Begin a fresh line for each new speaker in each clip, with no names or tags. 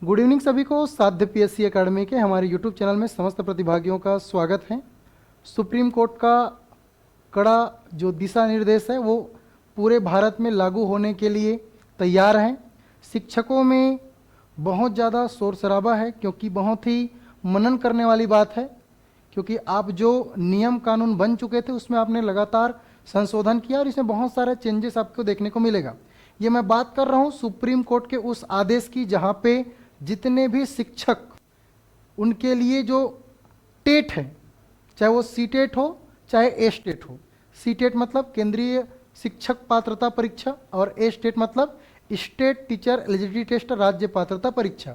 Good evening सभी को। साध्य पीएससी एकेडमी के हमारे यूट्यूब चैनल में समस्त प्रतिभागियों का स्वागत है। सुप्रीम कोर्ट का कड़ा जो दिशा निर्देश है वो पूरे भारत में लागू होने के लिए तैयार हैं। शिक्षकों में बहुत ज़्यादा शोर शराबा है क्योंकि बहुत ही मनन करने वाली बात है, क्योंकि आप जो नियम कानून बन चुके थे उसमें आपने लगातार संशोधन किया और इसमें बहुत सारे चेंजेस आपको देखने को मिलेगा। ये मैं बात कर रहा हूँ सुप्रीम कोर्ट के उस आदेश की जहाँ पे जितने भी शिक्षक उनके लिए जो टेट है, चाहे वो सी टेट हो चाहे ए स्टेट हो। सी टेट मतलब केंद्रीय शिक्षक पात्रता परीक्षा और ए स्टेट मतलब स्टेट टीचर एलिजिबिलिटी टेस्ट राज्य पात्रता परीक्षा।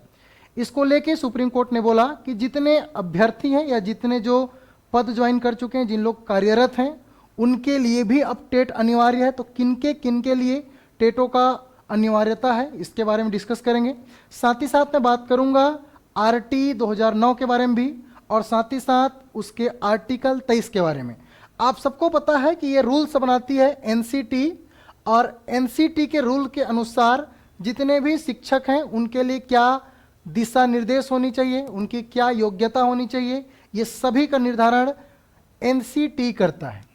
इसको लेके सुप्रीम कोर्ट ने बोला कि जितने अभ्यर्थी हैं या जितने जो पद ज्वाइन कर चुके हैं, जिन लोग कार्यरत हैं, उनके लिए भी अब टेट अनिवार्य है। तो किन के लिए टेटों का अनिवार्यता है इसके बारे में डिस्कस करेंगे। साथ ही साथ मैं बात करूंगा आरटी 2009 के बारे में भी और साथ ही साथ उसके आर्टिकल 23 के बारे में। आप सबको पता है कि ये रूल्स बनाती है एनसीटी और एनसीटी के रूल के अनुसार जितने भी शिक्षक हैं उनके लिए क्या दिशा निर्देश होनी चाहिए, उनकी क्या योग्यता होनी चाहिए, ये सभी का निर्धारण एनसीटी करता है।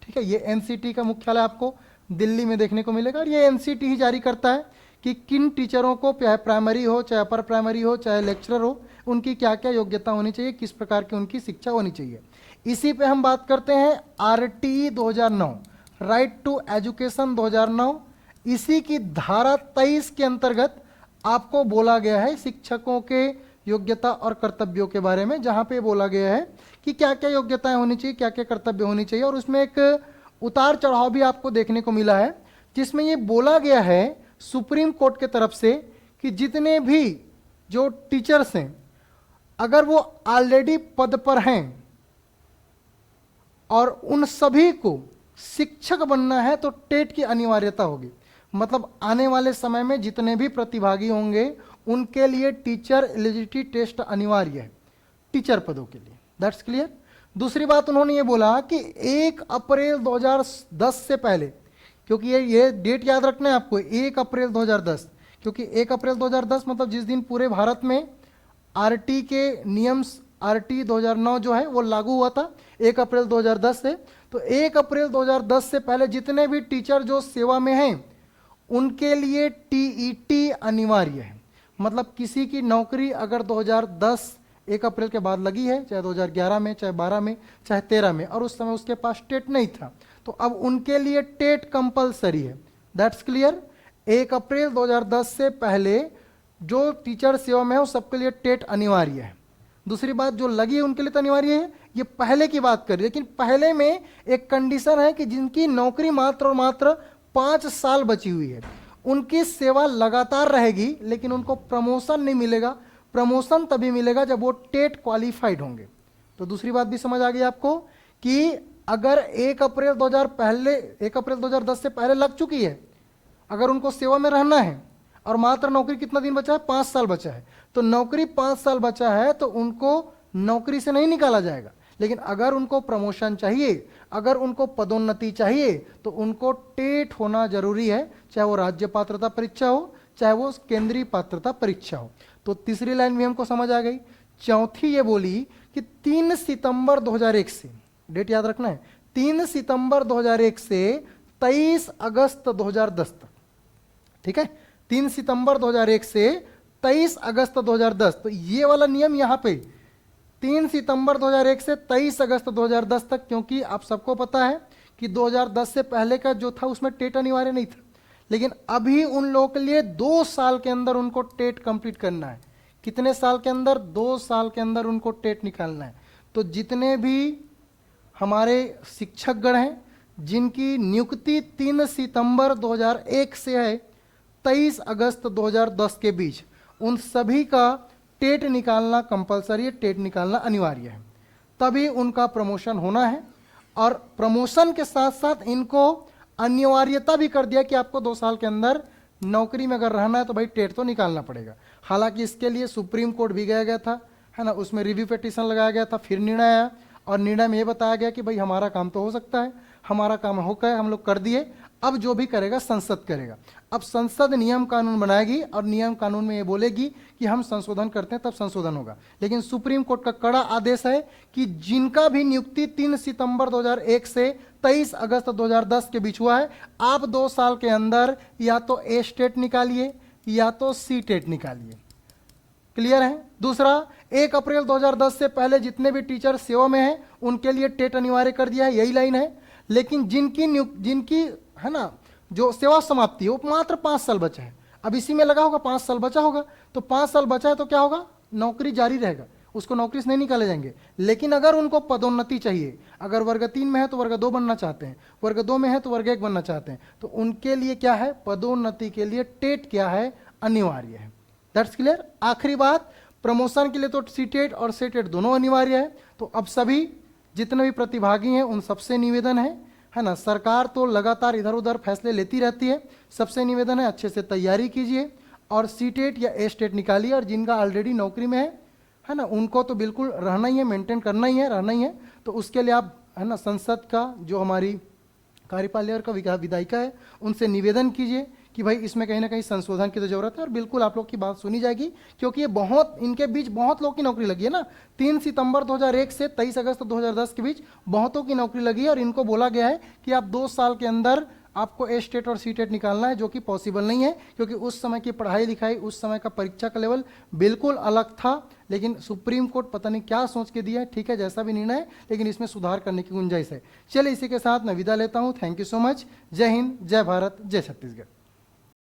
ठीक है, ये एनसीटी का मुख्यालय आपको दिल्ली में देखने को मिलेगा और ये एनसीटी ही जारी करता है कि किन टीचरों को, चाहे प्राइमरी हो चाहे अपर प्राइमरी हो चाहे लेक्चरर हो, उनकी क्या क्या योग्यता होनी चाहिए, किस प्रकार की उनकी शिक्षा होनी चाहिए। इसी पे हम बात करते हैं आरटी 2009, राइट टू एजुकेशन 2009। इसी की धारा 23 के अंतर्गत आपको बोला गया है शिक्षकों के योग्यता और कर्तव्यों के बारे में, जहाँ पे बोला गया है कि क्या क्या योग्यताएं होनी चाहिए, क्या क्या कर्तव्य होनी चाहिए। और उसमें एक उतार चढ़ाव भी आपको देखने को मिला है, जिसमें ये बोला गया है सुप्रीम कोर्ट के तरफ से कि जितने भी जो टीचर्स हैं अगर वो ऑलरेडी पद पर हैं और उन सभी को शिक्षक बनना है तो टेट की अनिवार्यता होगी। मतलब आने वाले समय में जितने भी प्रतिभागी होंगे उनके लिए टीचर एलिजिबिलिटी टेस्ट अनिवार्य है टीचर पदों के लिए। That's clear. दूसरी बात उन्होंने ये बोला कि 1 अप्रैल 2010 से पहले, क्योंकि ये डेट याद रखना है आपको, 1 अप्रैल 2010, क्योंकि 1 अप्रैल 2010 मतलब जिस दिन पूरे भारत में आरटी के नियम आरटी 2009 जो है वो लागू हुआ था 1 अप्रैल 2010 से। तो 1 अप्रैल 2010 से पहले जितने भी टीचर जो सेवा में हैं उनके लिए टीईटी अनिवार्य है। मतलब किसी की नौकरी अगर 2010 1 अप्रैल के बाद लगी है, चाहे 2011 में, चाहे 12 में, चाहे 13 में, और उस समय उसके पास टेट नहीं था, तो अब उनके लिए टेट कंपलसरी है। That's clear. 1 अप्रैल 2010 से पहले जो टीचर सेवा में है उस सबके लिए टेट अनिवार्य है। दूसरी बात जो लगी है उनके लिए तो अनिवार्य है, ये पहले की बात करिए। लेकिन पहले में एक कंडीशन है कि जिनकी नौकरी मात्र और मात्र 5 साल बची हुई है उनकी सेवा लगातार रहेगी, लेकिन उनको प्रमोशन नहीं मिलेगा। प्रमोशन तभी मिलेगा जब वो टेट क्वालिफाइड होंगे। तो दूसरी बात भी समझ आ गई आपको कि अगर 1 अप्रैल 2010 से पहले लग चुकी है, अगर उनको सेवा में रहना है और मात्र नौकरी कितना दिन बचा है, 5 साल बचा है, तो नौकरी 5 साल बचा है तो उनको नौकरी से नहीं निकाला जाएगा। लेकिन अगर उनको प्रमोशन चाहिए, अगर उनको पदोन्नति चाहिए, तो उनको टेट होना जरूरी है, चाहे वो राज्य पात्रता परीक्षा हो चाहे वो केंद्रीय पात्रता परीक्षा हो। तो तीसरी लाइन भी हमको समझ आ गई। चौथी ये बोली कि 3 सितंबर 2001 से, डेट याद रखना है, 3 सितंबर 2001 से 23 अगस्त 2010 तक। ठीक है, 3 सितंबर 2001 से 23 अगस्त 2010। तो ये वाला नियम यहाँ पे 3 सितंबर 2001 से 23 अगस्त 2010 तक, क्योंकि आप सबको पता है कि 2010 से पहले का जो था उसमें टेट अनिवार्य नहीं था, लेकिन अभी उन लोगों के लिए 2 साल के अंदर उनको टेट कंप्लीट करना है। कितने साल के अंदर? 2 साल के अंदर उनको टेट निकालना है। तो जितने भी हमारे शिक्षकगण हैं जिनकी नियुक्ति 3 सितंबर 2001 से है 23 अगस्त 2010 के बीच, उन सभी का टेट निकालना कंपलसरी है, टेट निकालना अनिवार्य है, तभी उनका प्रमोशन होना है। और प्रमोशन के साथ साथ इनको अनिवार्यता भी कर दिया कि आपको 2 साल के अंदर नौकरी में अगर रहना है तो भाई टेट तो निकालना पड़ेगा। हालांकि इसके लिए सुप्रीम कोर्ट भी गया था, है ना, उसमें रिव्यू पिटीशन लगाया गया था, फिर निर्णय आया और निर्णय में ये बताया गया कि भाई हमारा काम तो हो सकता है, हमारा काम हो गया, हम लोग कर दिए, अब जो भी करेगा संसद करेगा। अब संसद नियम कानून बनाएगी और नियम कानून में ये बोलेगी कि हम संशोधन करते हैं, तब संशोधन होगा। लेकिन सुप्रीम कोर्ट का कड़ा आदेश है कि जिनका भी नियुक्ति 3 सितंबर 2001 से 23 अगस्त 2010 के बीच हुआ है, आप 2 साल के अंदर या तो ए स्टेट निकालिए या तो सी टेट निकालिए। क्लियर है? दूसरा, 1 अप्रैल 2010 से पहले जितने भी टीचर सेवा में हैं उनके लिए टेट अनिवार्य कर दिया है, यही लाइन है। लेकिन जिनकी है ना जो सेवा समाप्ति है वो मात्र 5 साल बचा है, अब इसी में लगा होगा 5 साल बचा होगा, तो 5 साल बचा है तो क्या होगा, नौकरी जारी रहेगा, उसको नौकरी से नहीं निकाले जाएंगे। लेकिन अगर उनको पदोन्नति चाहिए, अगर वर्ग 3 में है तो वर्ग 2 बनना चाहते हैं, वर्ग 2 में है तो वर्ग 1 बनना चाहते हैं, तो उनके लिए क्या है, पदोन्नति के लिए टेट क्या है, अनिवार्य है। That's clear. आखिरी बात, प्रमोशन के लिए तो सी टेट और सी टेट दोनों अनिवार्य है। तो अब सभी जितने भी प्रतिभागी हैं उन सबसे निवेदन है ना, सरकार तो लगातार इधर उधर फैसले लेती रहती है, सबसे निवेदन है अच्छे से तैयारी कीजिए और सी टेट या ए स्टेट निकालिए। और जिनका ऑलरेडी नौकरी में है ना, उनको तो बिल्कुल रहना ही है, मेंटेन करना ही है, रहना ही है। तो उसके लिए आप है ना संसद का जो हमारी कार्यपालिका का विधायिका है उनसे निवेदन कीजिए कि भाई इसमें कहीं ना कहीं संशोधन की तो जरूरत है। और बिल्कुल आप लोग की बात सुनी जाएगी, क्योंकि ये बहुत, इनके बीच बहुत लोग की नौकरी लगी है ना, 3 सितंबर 2001 से 23 अगस्त 2010 के बीच बहुतों की नौकरी लगी है। और इनको बोला गया है कि आप 2 साल के अंदर आपको ए स्टेट और सी टेट निकालना है, जो कि पॉसिबल नहीं है, क्योंकि उस समय की पढ़ाई लिखाई, उस समय का परीक्षा का लेवल बिल्कुल अलग था। लेकिन सुप्रीम कोर्ट पता नहीं क्या सोच के दिया है, ठीक है जैसा भी निर्णय है, लेकिन इसमें सुधार करने की गुंजाइश है। चलिए इसी के साथ मैं विदा लेता हूँ। Thank you so much. जय हिंद, जय भारत, जय छत्तीसगढ़।